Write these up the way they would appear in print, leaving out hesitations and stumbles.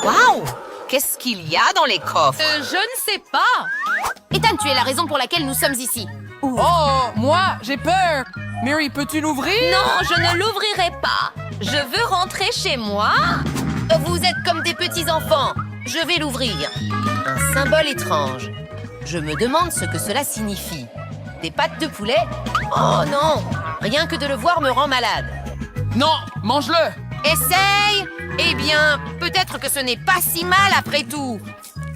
Waouh! Qu'est-ce qu'il y a dans les coffres? Je ne sais pas. Ethan, tu es la raison pour laquelle nous sommes ici. Oh, moi, j'ai peur. Mary, peux-tu l'ouvrir? Non, je ne l'ouvrirai pas. Je veux rentrer chez moi. Vous êtes comme des petits-enfants. Je vais l'ouvrir. Un symbole étrange. Je me demande ce que cela signifie. Des pattes de poulet? Oh non! Rien que de le voir me rend malade. Non, mange-le. Essaye! Eh bien, peut-être que ce n'est pas si mal après tout.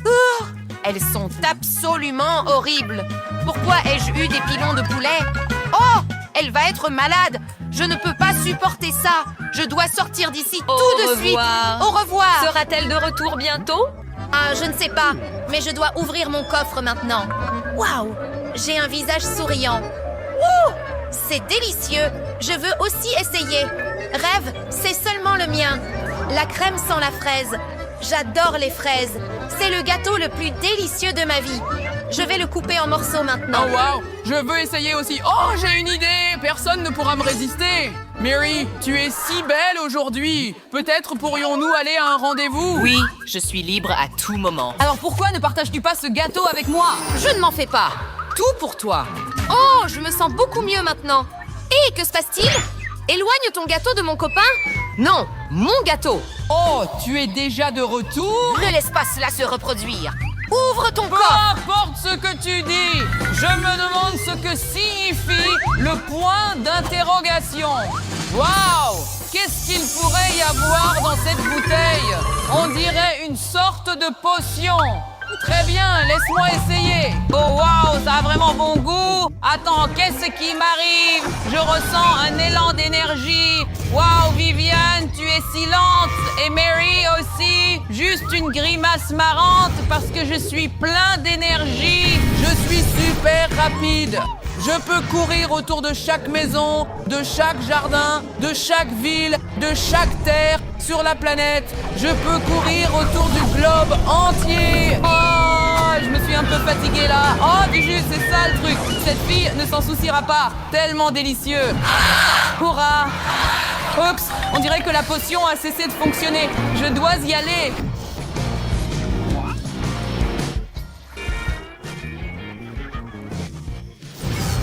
Ouh, elles sont absolument horribles. Pourquoi ai-je eu des pilons de poulet? Oh! Elle va être malade. Je ne peux pas supporter ça. Je dois sortir d'ici tout de suite. Au revoir. Sera-t-elle de retour bientôt? Ah, je ne sais pas, mais je dois ouvrir mon coffre maintenant. Waouh! J'ai un visage souriant. Ouh! C'est délicieux. Je veux aussi essayer. Rêve, c'est seulement le mien. La crème sans la fraise. J'adore les fraises. C'est le gâteau le plus délicieux de ma vie. Je vais le couper en morceaux maintenant. Oh wow, je veux essayer aussi. Oh, j'ai une idée. Personne ne pourra me résister. Mary, tu es si belle aujourd'hui. Peut-être pourrions-nous aller à un rendez-vous? Oui, je suis libre à tout moment. Alors pourquoi ne partages-tu pas ce gâteau avec moi? Je ne m'en fais pas. Tout pour toi. Oh, je me sens beaucoup mieux maintenant. Et que se passe-t-il? Éloigne ton gâteau de mon copain? Non, mon gâteau. Oh, tu es déjà de retour? Ne laisse pas cela se reproduire. Ouvre ton Peu coffre. importe ce que tu dis, je me demande ce que signifie le point d'interrogation. Waouh! Qu'est-ce qu'il pourrait y avoir dans cette bouteille? On dirait une sorte de potion. Très bien, laisse-moi essayer. Oh waouh, ça a vraiment bon goût. Attends, qu'est-ce qui m'arrive? Je ressens un élan d'énergie. Waouh, Viviane, tu es si lente. Et Mary aussi. Juste une grimace marrante parce que je suis plein d'énergie. Je suis super rapide. Je peux courir autour de chaque maison, de chaque jardin, de chaque ville, de chaque terre sur la planète. Je peux courir autour du globe entier. Oh, je me suis un peu fatiguée là. Oh, du jus, c'est ça le truc. Cette fille ne s'en souciera pas. Tellement délicieux. Hurrah. Oups, on dirait que la potion a cessé de fonctionner. Je dois y aller.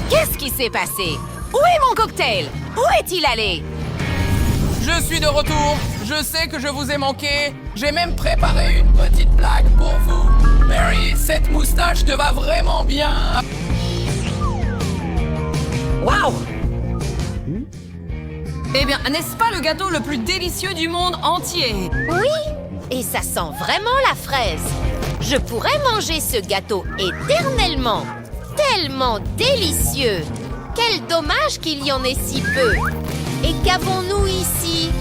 Qu'est-ce qui s'est passé? Où est mon cocktail? Où est-il allé? Je suis de retour. Je sais que je vous ai manqué. J'ai même préparé une petite blague pour vous. Mary, cette moustache te va vraiment bien. Waouh! Eh bien, n'est-ce pas le gâteau le plus délicieux du monde entier? Oui, et ça sent vraiment la fraise. Je pourrais manger ce gâteau éternellement. Tellement délicieux. Quel dommage qu'il y en ait si peu. Et qu'avons-nous ici?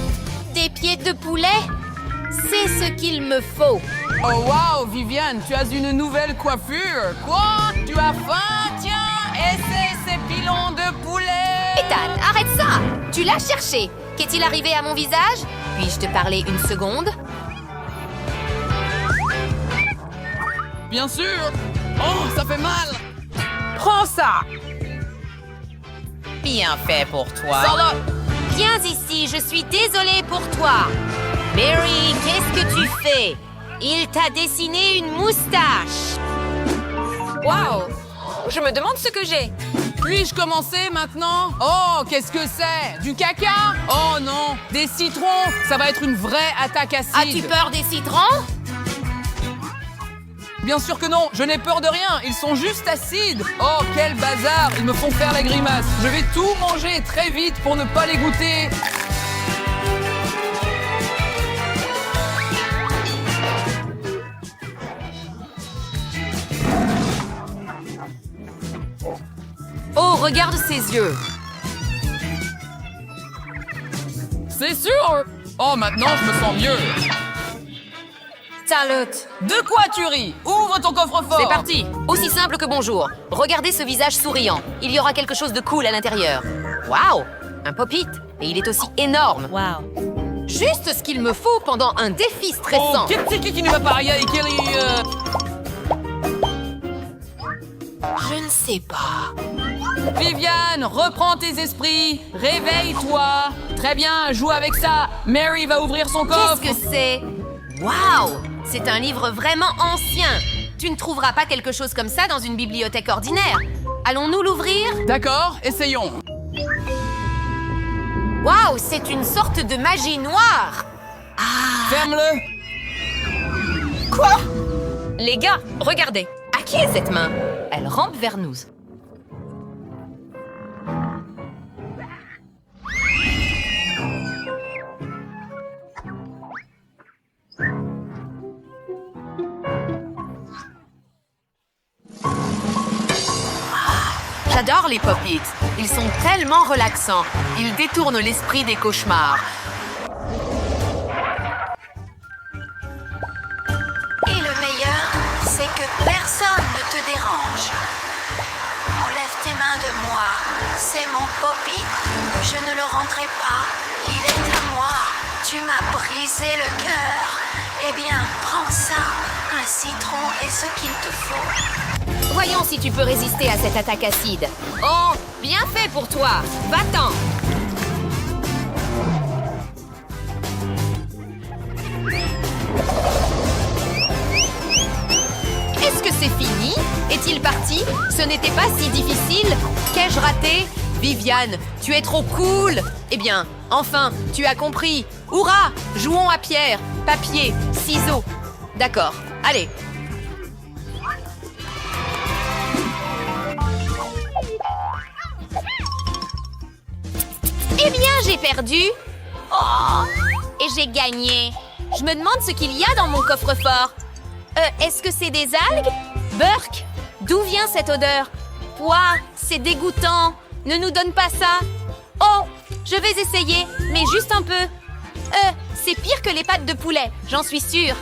Des pieds de poulet? C'est ce qu'il me faut. Oh wow, Viviane, tu as une nouvelle coiffure. Quoi? Tu as faim? Tiens, essaie ces pilons de poulet. Ethan, arrête ça! Tu l'as cherché. Qu'est-il arrivé à mon visage? Puis-je te parler une seconde? Bien sûr. Oh, ça fait mal. Prends ça. Bien fait pour toi. Sors là. Viens ici, je suis désolée pour toi. Mary, qu'est-ce que tu fais? Il t'a dessiné une moustache. Waouh! Je me demande ce que j'ai. Puis-je commencer maintenant? Oh, qu'est-ce que c'est? Du caca? Oh non, des citrons. Ça va être une vraie attaque acide. As-tu peur des citrons? Bien sûr que non, je n'ai peur de rien, ils sont juste acides. Oh, quel bazar, ils me font faire la grimace. Je vais tout manger très vite pour ne pas les goûter. Oh, regarde ses yeux. C'est sûr. Oh, maintenant je me sens mieux. Salut. De quoi tu ris? Ouvre ton coffre-fort. C'est parti. Aussi simple que bonjour. Regardez ce visage souriant. Il y aura quelque chose de cool à l'intérieur. Waouh! Un pop-it. Et il est aussi énorme. Waouh! Juste ce qu'il me faut pendant un défi stressant. Oh, qu'est-ce qui ne va pas? Je ne sais pas. Viviane, reprends tes esprits. Réveille-toi. Très bien, joue avec ça. Mary va ouvrir son coffre. Qu'est-ce que c'est? Waouh! C'est un livre vraiment ancien. Tu ne trouveras pas quelque chose comme ça dans une bibliothèque ordinaire. Allons-nous l'ouvrir? D'accord, essayons. Waouh! C'est une sorte de magie noire. Ferme-le. Quoi? Les gars, regardez. À qui est cette main? Elle rampe vers nous. J'adore les pop-it. Ils sont tellement relaxants. Ils détournent l'esprit des cauchemars. Et le meilleur, c'est que personne ne te dérange. Enlève tes mains de moi. C'est mon pop-it. Je ne le rendrai pas. Il est à moi. Tu m'as brisé le cœur. Eh bien, prends ça. Un citron est ce qu'il te faut. Voyons si tu peux résister à cette attaque acide. Oh, bien fait pour toi. Va-t'en. Est-ce que c'est fini? Est-il parti? Ce n'était pas si difficile. Qu'ai-je raté? Viviane, tu es trop cool. Eh bien, enfin, tu as compris. Hourra! Jouons à pierre, papier, ciseaux. D'accord, allez. Eh bien, j'ai perdu. Oh, et j'ai gagné. Je me demande ce qu'il y a dans mon coffre-fort. Est-ce que c'est des algues? Burk, d'où vient cette odeur? Ouah, c'est dégoûtant. Ne nous donne pas ça. Oh, je vais essayer, mais juste un peu. C'est pire que les pâtes de poulet, j'en suis sûre.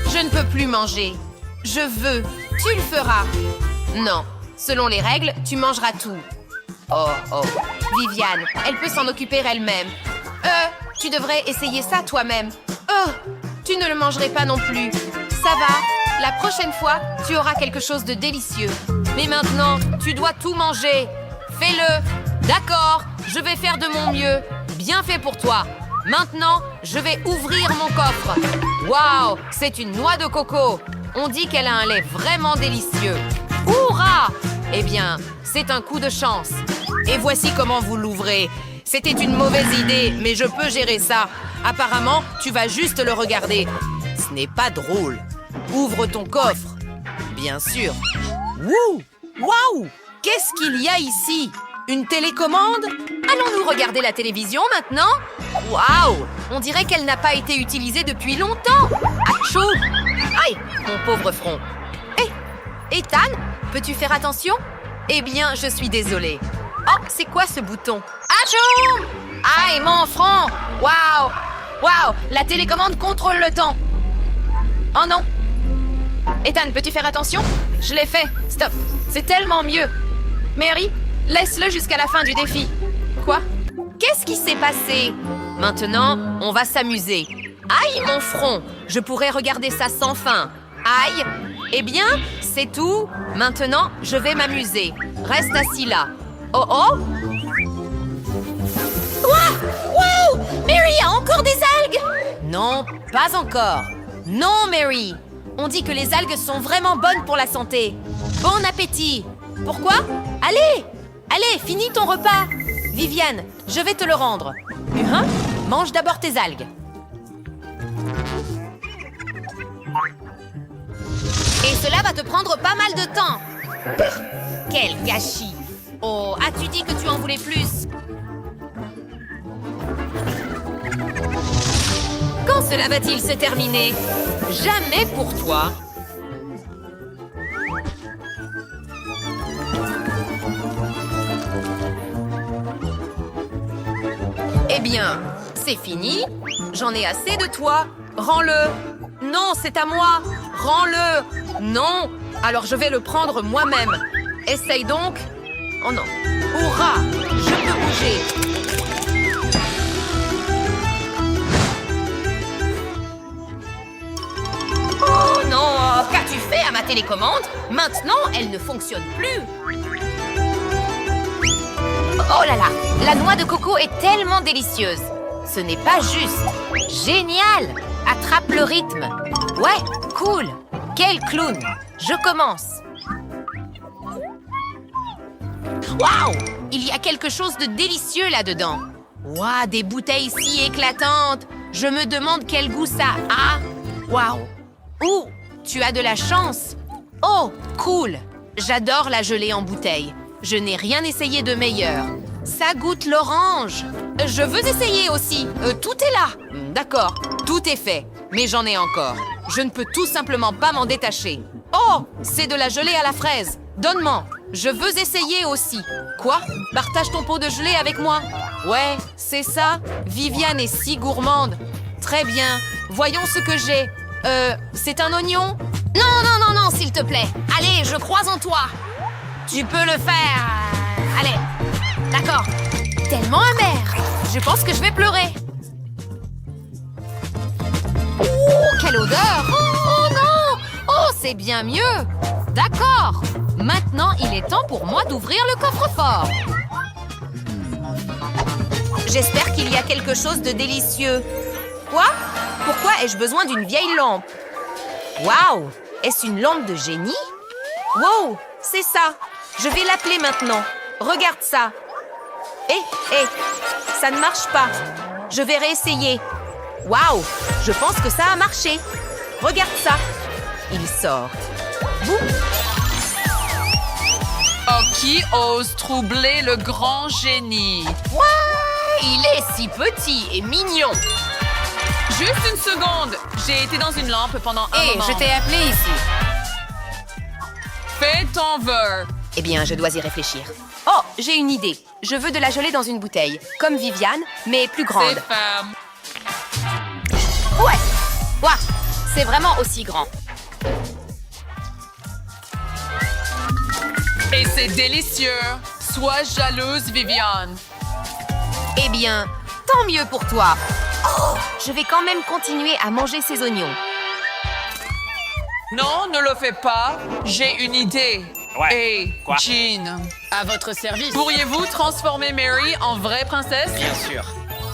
Je ne peux plus manger. Je veux. Tu le feras. Non, selon les règles, tu mangeras tout. Oh. Viviane, elle peut s'en occuper elle-même. Tu devrais essayer ça toi-même. Oh, tu ne le mangerais pas non plus. Ça va, la prochaine fois, tu auras quelque chose de délicieux. Mais maintenant, tu dois tout manger. Fais-le. D'accord, je vais faire de mon mieux. Bien fait pour toi. Maintenant, je vais ouvrir mon coffre. Waouh, c'est une noix de coco. On dit qu'elle a un lait vraiment délicieux. Hourra! Eh bien, c'est un coup de chance. Et voici comment vous l'ouvrez. C'était une mauvaise idée, mais je peux gérer ça. Apparemment, tu vas juste le regarder. Ce n'est pas drôle. Ouvre ton coffre. Bien sûr. Wouh! Waouh! Qu'est-ce qu'il y a ici? Une télécommande? Allons-nous regarder la télévision maintenant? Waouh! On dirait qu'elle n'a pas été utilisée depuis longtemps. Achou! Aïe, mon pauvre front. Hé, Ethan, peux-tu faire attention? Eh bien, je suis désolée. Oh, c'est quoi ce bouton? Achou! Aïe, mon front! Waouh! Waouh! La télécommande contrôle le temps. Oh non! Ethan, peux-tu faire attention? Je l'ai fait. Stop. C'est tellement mieux. Mary, laisse-le jusqu'à la fin du défi. Quoi? Qu'est-ce qui s'est passé? Maintenant, on va s'amuser. Aïe, mon front! Je pourrais regarder ça sans fin. Aïe! Eh bien, c'est tout. Maintenant, je vais m'amuser. Reste assis là. Oh oh! Wow! Mary a encore des algues! Non, pas encore. Non, Mary! On dit que les algues sont vraiment bonnes pour la santé. Bon appétit! Pourquoi? Allez, finis ton repas! Viviane, je vais te le rendre. Mange d'abord tes algues. Et cela va te prendre pas mal de temps. Quel gâchis! Oh, as-tu dit que tu en voulais plus? Quand cela va-t-il se terminer? Jamais pour toi. Eh bien, c'est fini. J'en ai assez de toi. Rends-le. Non, c'est à moi. Rends-le. Non. Alors je vais le prendre moi-même. Essaye donc. Oh non. Hurrah! Je peux bouger. Oh non! Qu'as-tu fait à ma télécommande? Maintenant, elle ne fonctionne plus. Oh là là! La noix de coco est tellement délicieuse. Ce n'est pas juste. Génial! Attrape le rythme. Ouais, cool. Quel clown. Je commence. Waouh! Il y a quelque chose de délicieux là-dedans. Waouh, des bouteilles si éclatantes. Je me demande quel goût ça a. Waouh! Ouh, tu as de la chance. Oh, cool. J'adore la gelée en bouteille. Je n'ai rien essayé de meilleur. Ça goûte l'orange. Je veux essayer aussi. Tout est là. D'accord, tout est fait. Mais j'en ai encore. Je ne peux tout simplement pas m'en détacher. Oh, c'est de la gelée à la fraise. Donne-moi. Je veux essayer aussi. Quoi? Partage ton pot de gelée avec moi. Ouais, c'est ça. Viviane est si gourmande. Très bien. Voyons ce que j'ai. C'est un oignon? Non, s'il te plaît. Allez, je crois en toi. Tu peux le faire. Allez. D'accord. Tellement amer. Je pense que je vais pleurer. Oh, quelle odeur! Oh non! Oh, c'est bien mieux! D'accord! Maintenant, il est temps pour moi d'ouvrir le coffre-fort. J'espère qu'il y a quelque chose de délicieux. Quoi? Pourquoi ai-je besoin d'une vieille lampe? Waouh! Est-ce une lampe de génie? Wow! C'est ça! Je vais l'appeler maintenant. Regarde ça. Ça ne marche pas. Je vais réessayer. Waouh! Je pense que ça a marché. Regarde ça. Il sort. Boum! Oh, qui ose troubler le grand génie? Il est si petit et mignon. Juste une seconde. J'ai été dans une lampe pendant un moment. Je t'ai appelé ici. Fais ton vœu. Eh bien, je dois y réfléchir. Oh, j'ai une idée. Je veux de la gelée dans une bouteille. Comme Viviane, mais plus grande. C'est ferme. Ouais! Ouah! C'est vraiment aussi grand. Et c'est délicieux. Sois jalouse, Viviane. Eh bien, tant mieux pour toi. Oh, je vais quand même continuer à manger ces oignons. Non, ne le fais pas. J'ai une idée. Ouais. Hey, Quoi? Jean, À votre service. pourriez-vous transformer Mary en vraie princesse? Bien sûr.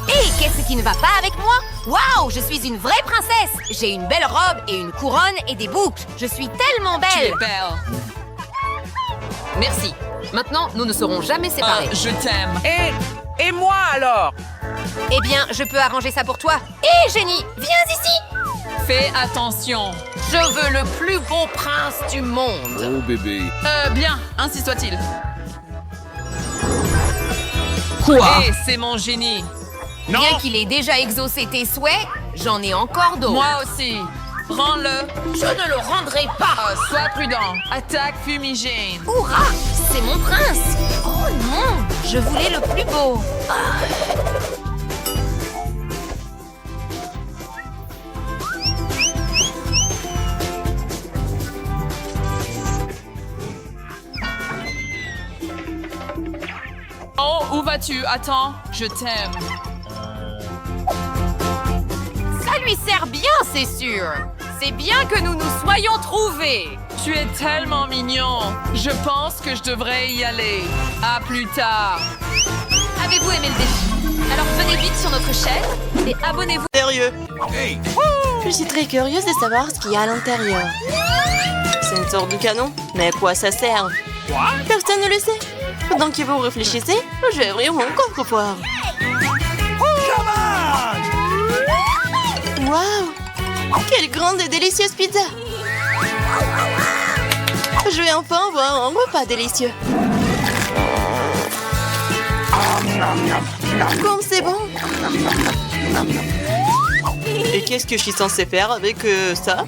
Hé, qu'est-ce qui ne va pas avec moi? Waouh, je suis une vraie princesse. J'ai une belle robe et une couronne et des boucles. Je suis tellement Tu es belle. belle. Merci. Maintenant, nous ne serons jamais séparés. Je t'aime. Et moi alors? Eh bien, je peux arranger ça pour toi. Hé, génie, viens ici. Fais attention. Je veux le plus beau prince du monde. Oh bébé. Bien, ainsi soit-il. Quoi? Hé, c'est mon génie. Non. Bien qu'il ait déjà exaucé tes souhaits, j'en ai encore d'autres. Moi aussi. Prends-le. Je ne le rendrai pas. Sois prudent. Attaque fumigène. Hurrah, c'est mon prince. Oh non, je voulais le plus beau. Oh, où vas-tu? Attends, je t'aime. Ça lui sert bien, c'est sûr. C'est bien que nous nous soyons trouvés. Tu es tellement mignon. Je pense que je devrais y aller. À plus tard. Avez-vous aimé le défi? Alors venez vite sur notre chaîne et abonnez-vous. Sérieux? Hey! Je suis très curieuse de savoir ce qu'il y a à l'intérieur. C'est une sorte de canon, mais à quoi ça sert? Personne ne le sait. Pendant que vous réfléchissez, je vais ouvrir mon coffre-fort. Waouh! Quelle grande et délicieuse pizza! Je vais enfin avoir un repas délicieux. Comme c'est bon! Et qu'est-ce que je suis censée faire avec ça?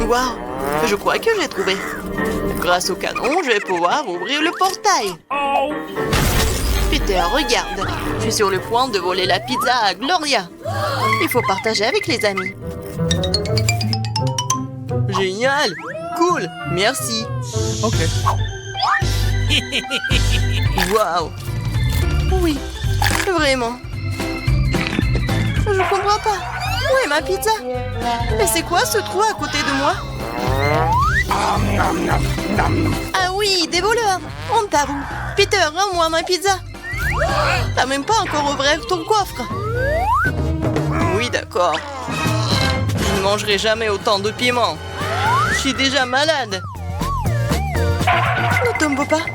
Waouh! Je crois que j'ai trouvé. Grâce au canon, je vais pouvoir ouvrir le portail. Peter, regarde. Je suis sur le point de voler la pizza à Gloria. Il faut partager avec les amis. Génial! Cool! Merci. Ok. Waouh! Oui, vraiment. Je comprends pas. Où est ma pizza? Mais c'est quoi ce trou à côté de moi? Ah oui, des voleurs! Honte à vous! Peter, rends-moi ma pizza! T'as même pas encore ouvert ton coffre! d'accord. Je ne mangerai jamais autant de piment. Je suis déjà malade. Ne tombe pas.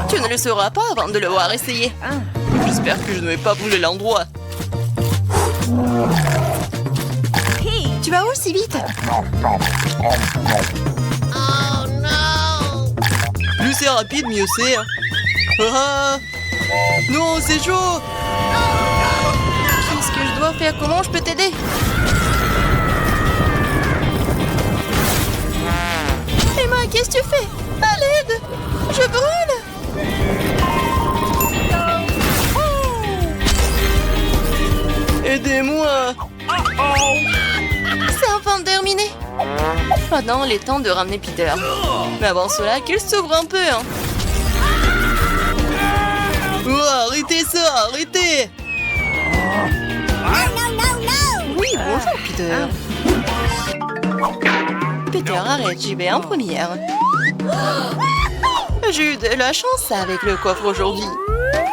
Tu ne le sauras pas avant de le voir essayer. J'espère que je ne vais pas bouger l'endroit. Tu vas où si vite? Plus c'est rapide, mieux c'est. Ah! Non, c'est chaud! Qu'est-ce que je dois faire? Comment je peux t'aider? Emma, qu'est-ce que tu fais? À l'aide! Je brûle! Aidez-moi! C'est enfin terminé! Maintenant, il est temps de ramener Peter. Mais avant cela, qu'il s'ouvre un peu, hein! Oh, arrêtez ça! Arrêtez! Oui, bonjour, Peter. Peter, arrête, j'y vais en première. J'ai eu de la chance avec le coffre aujourd'hui.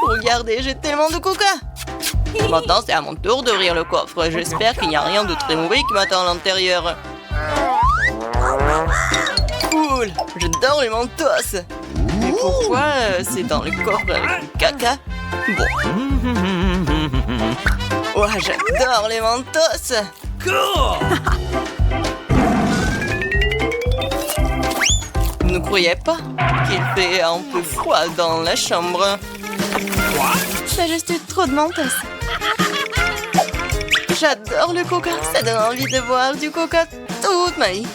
Regardez, j'ai tellement de coca. Maintenant, c'est à mon tour d'ouvrir le coffre. J'espère qu'il n'y a rien de très mauvais qui m'attend à l'intérieur. Cool, j'adore les mentos. Mais pourquoi c'est dans le coffre avec du caca? Bon. Oh, j'adore les mentos. Vous ne croyez pas qu'il fait un peu froid dans la chambre? J'ai juste eu trop de mentos. J'adore le coca. Ça donne envie de boire du coca toute ma vie.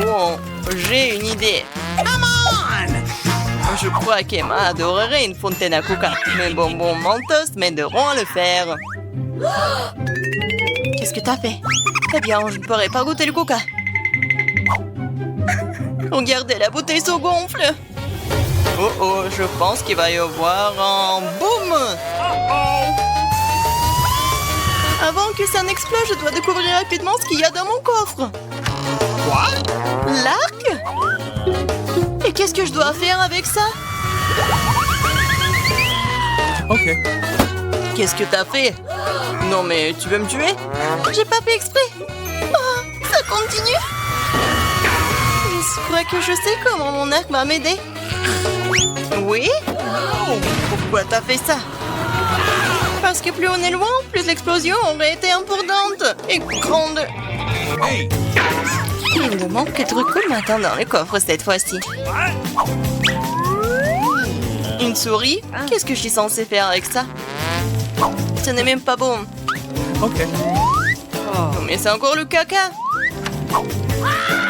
Bon, j'ai une idée. Je crois qu'Emma adorerait une fontaine à coca. Mes bonbons mentos m'aideront à le faire. Qu'est-ce que t'as fait? Eh bien, je ne pourrais pas goûter le coca. Regardez, la bouteille se gonfle. Oh oh, je pense qu'il va y avoir un boom. Avant que ça n'explose, je dois découvrir rapidement ce qu'il y a dans mon coffre. Quoi? L'arc? Et qu'est-ce que je dois faire avec ça? Ok. Qu'est-ce que t'as fait? Non mais tu veux me tuer? J'ai pas fait exprès. Oh, ça continue. Je crois que je sais comment mon arc va m'aider. Oui? Pourquoi t'as fait ça? Parce que plus on est loin, plus l'explosion aurait été importante et grande. Hey. Il me manque que trop cool m'attend dans le coffre cette fois-ci. Une souris? Qu'est-ce que je suis censée faire avec ça? Ce n'est même pas bon. Ok. Oh, mais c'est encore le caca.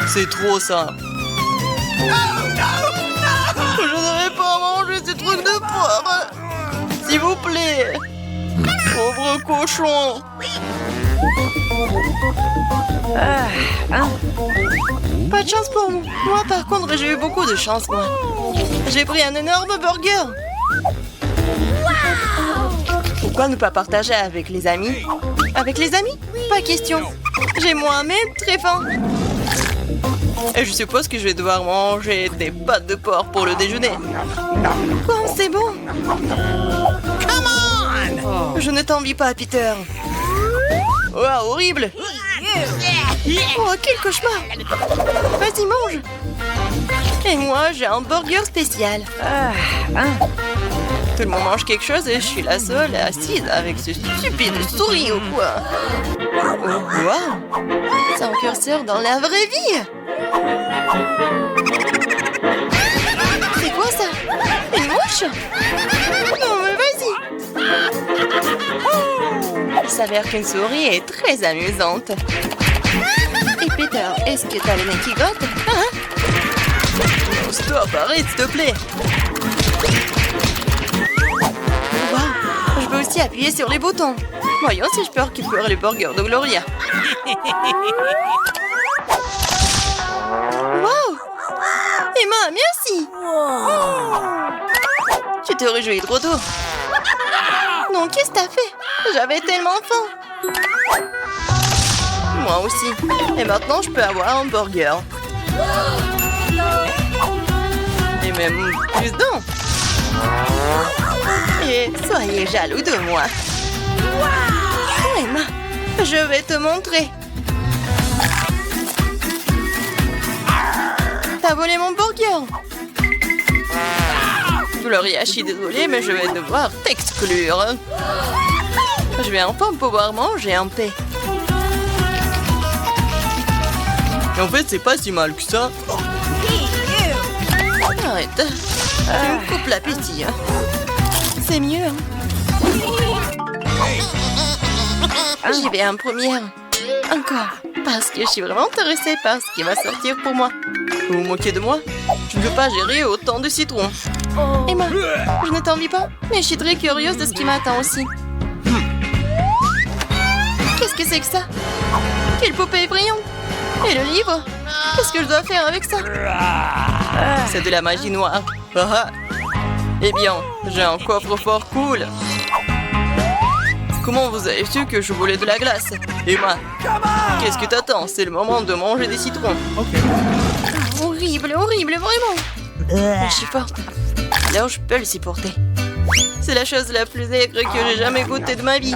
C'est trop ça. Je ne vais pas manger ces trucs de porc. S'il vous plaît. Pauvre cochon. Pas de chance pour moi. Moi, par contre, j'ai eu beaucoup de chance, moi. J'ai pris un énorme burger. Pourquoi ne pas partager avec les amis? Avec les amis? Pas question. J'ai moi-même très faim. Et je suppose que je vais devoir manger des pâtes de porc pour le déjeuner. Quoi, c'est bon? Je ne t'envie pas, Peter. Oh, horrible! Oh, quel cauchemar! Vas-y, mange! Et moi, j'ai un burger spécial. Tout le monde mange quelque chose et je suis la seule assise avec ce stupide souris au coin. Oh, wow! C'est un curseur dans la vraie vie! C'est quoi ça? Une mouche? Non, mais vas-y! Il s'avère qu'une souris est très amusante. Et Peter, est-ce que t'as le nez qui gotte? Hein? Oh, stop, arrête, s'il te plaît! Wow, je peux aussi appuyer sur les boutons. Voyons si je peux récupérer le burger de Gloria. Wow! Emma, merci! Tu te réjouis trop tôt. Non, qu'est-ce que t'as fait? J'avais tellement faim. Moi aussi. Et maintenant, je peux avoir un burger. Et même plus d'un. Et soyez jaloux de moi. Je vais te montrer. T'as volé mon burger. Gloria, je suis désolée, mais je vais devoir t'exclure. Je vais enfin pouvoir manger en paix. En fait, c'est pas si mal que ça. Arrête. Tu me coupes l'appétit. C'est mieux. J'y vais en première. Encore. Parce que je suis vraiment intéressée par ce qui va sortir pour moi. Vous vous moquez de moi? Je ne veux pas gérer autant de citrons. Emma, je ne t'envie pas, mais je suis très curieuse de ce qui m'attend aussi. Qu'est-ce que c'est que ça? Quelle poupée brillante! Et le livre? Qu'est-ce que je dois faire avec ça? C'est de la magie noire. Ah. Eh bien, j'ai un coffre-fort cool. Comment vous avez su que je voulais de la glace? Emma, qu'est-ce que t'attends? C'est le moment de manger des citrons. Horrible, horrible, vraiment. Je suis forte. Alors je peux le supporter. C'est la chose la plus aigre que j'ai jamais goûtée de ma vie.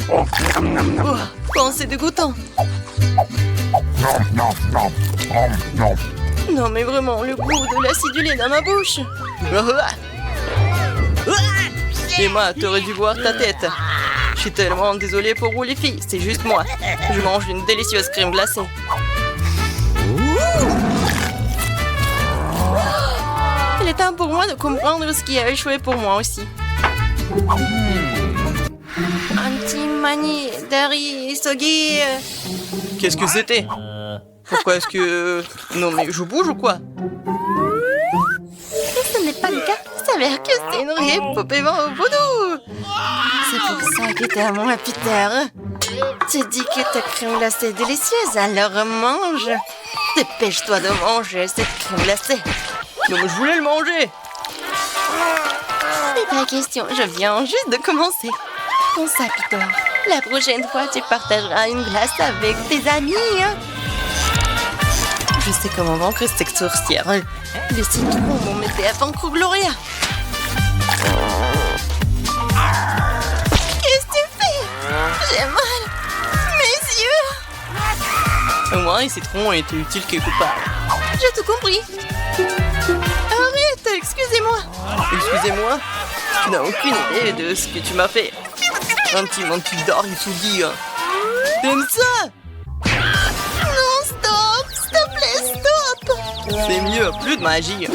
Oh, c'est dégoûtant. Non mais vraiment, le goût de l'acidulé dans ma bouche. Emma, t'aurais dû voir ta tête. Je suis tellement désolée pour vous les filles, c'est juste moi. Je mange une délicieuse crème glacée. Il est temps pour moi de comprendre ce qui a échoué pour moi aussi. Anti-mani, Dari, Sogi. Qu'est-ce que c'était? Pourquoi est-ce que... Non mais je bouge ou quoi? Ce n'est pas le cas. Il s'avère que c'est une vraie poupée au vaudou. C'est pour ça que t'es à moi, Peter. Tu dis que ta crème glacée est délicieuse, alors mange. Dépêche-toi de manger cette crème glacée. Non mais je voulais le manger. C'est pas question, je viens juste de commencer. Bon ça, Peter. La prochaine fois, tu partageras une glace avec tes amis. Hein? Je sais comment vaincre cette sorcière. Les citrons m'ont mis à vaincre Gloria. Qu'est-ce que tu fais? J'ai mal. Mes yeux. Au moins, les citrons ont été utiles que coupables. J'ai tout compris. Arrête, excusez-moi. Excusez-moi? Tu n'as aucune idée de ce que tu m'as fait. Un petit Dari Sugi. T'aimes ça? Non, stop! S'il te plaît, stop! C'est mieux, plus de magie.